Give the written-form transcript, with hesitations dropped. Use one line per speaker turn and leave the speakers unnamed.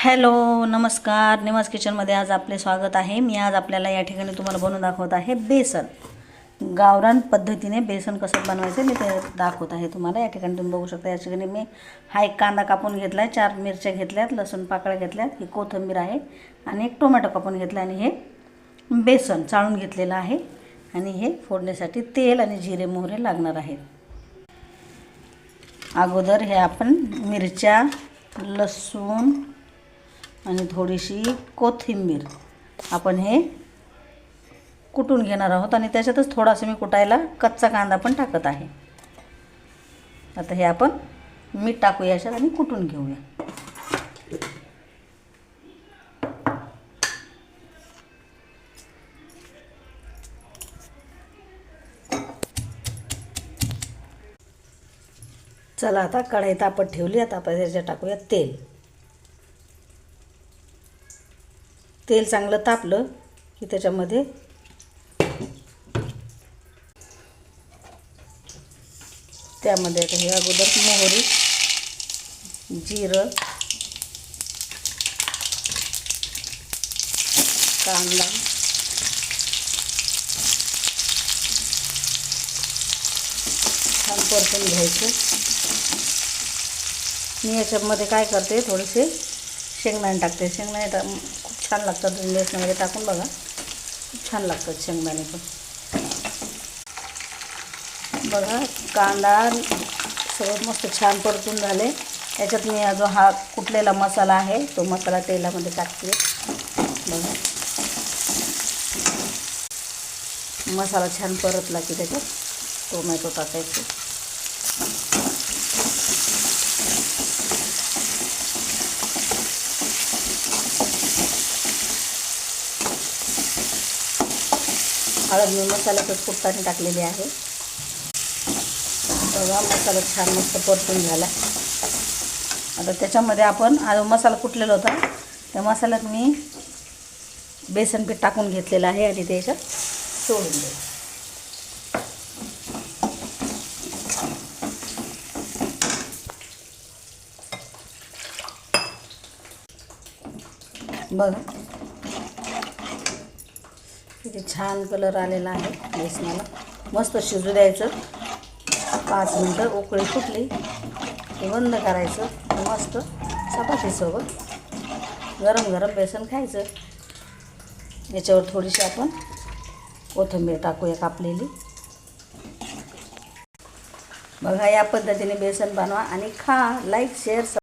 Hello, नमस्कार. निवास किचनमध्ये आज आपले स्वागत आहे. मी आज आपल्याला या ठिकाणी तुम्हाला बनवून दाखवत आहे बेसन. गावरान पद्धतीने बेसन कसं बनवायचं मी ते दाखवत आहे तुम्हाला. या ठिकाणी तुम्ही बघू शकता. या ठिकाणी मी हा एक कांदा कापून घेतला आहे, 4 मिरच्या घेतल्यात, लसूण पाकळ्या घेतल्यात, ही कोथिंबीर आहे आणि एक टोमॅटो कापून घेतला आणि हे बेसन चाळून घेतलेलं आहे आणि हे फोडणीसाठी तेल आणि जिरे मोहरे लागणार आहेत. अगोदर हे आपण मिरच्या, लसूण आणि थोडीशी कोथिंबीर आपण हे कुटून घेणार आहोत आणि त्याच्यातच थोडासा मी कुटायला कच्चा कांदा पण टाकत आहे. आता हे आपण मीठ टाकूया याच्यात आणि कुटून घेऊया. चला आता कढई तापत ठेवली. आता आपण याच्यात टाकूया तेल. तेल चांगलं तापलं की त्याच्यामध्ये त्यामध्ये हे अगोदर मोहरी, जिरं, कांदा, छान परतून घ्यायचं. मी याच्यामध्ये काय करते, थोडेसे शेंगदाणे टाकते. शेंगदाणे खूप छान लागतात. बेसनामध्ये टाकून बघा, खूप छान लागतात शेंगदाणे पण. बघा, कांदा सगळं मस्त छान परतून झाले. याच्यात मी जो हा कुटलेला मसाला आहे तो मसाला तेलामध्ये टाकते. बघा, मसाला छान परतला की त्याच्यात टोमॅटो टाकायचे. हळद मी मसाल्यातच कुटताना टाकलेली आहे. बघा, मसाला छान मस्त परतून झाला. आता त्याच्यामध्ये आपण मसाला कुटलेला होता त्या मसाल्यात मी बेसन पीठ टाकून घेतलेलं आहे आणि ते याच्यात सोडून दे. बघा, किती छान कलर आलेला आहे बेसनाला. मस्त शिजू द्यायचं. 5 मिनटं उकळी फुटली की बंद करायचं. मस्त चपातीसोबत गरम गरम बेसन खायचं. याच्यावर थोडीशी आपण कोथिंबीर टाकूया कापलेली. बघा, या पद्धतीने बेसन बनवा आणि खा. Like, share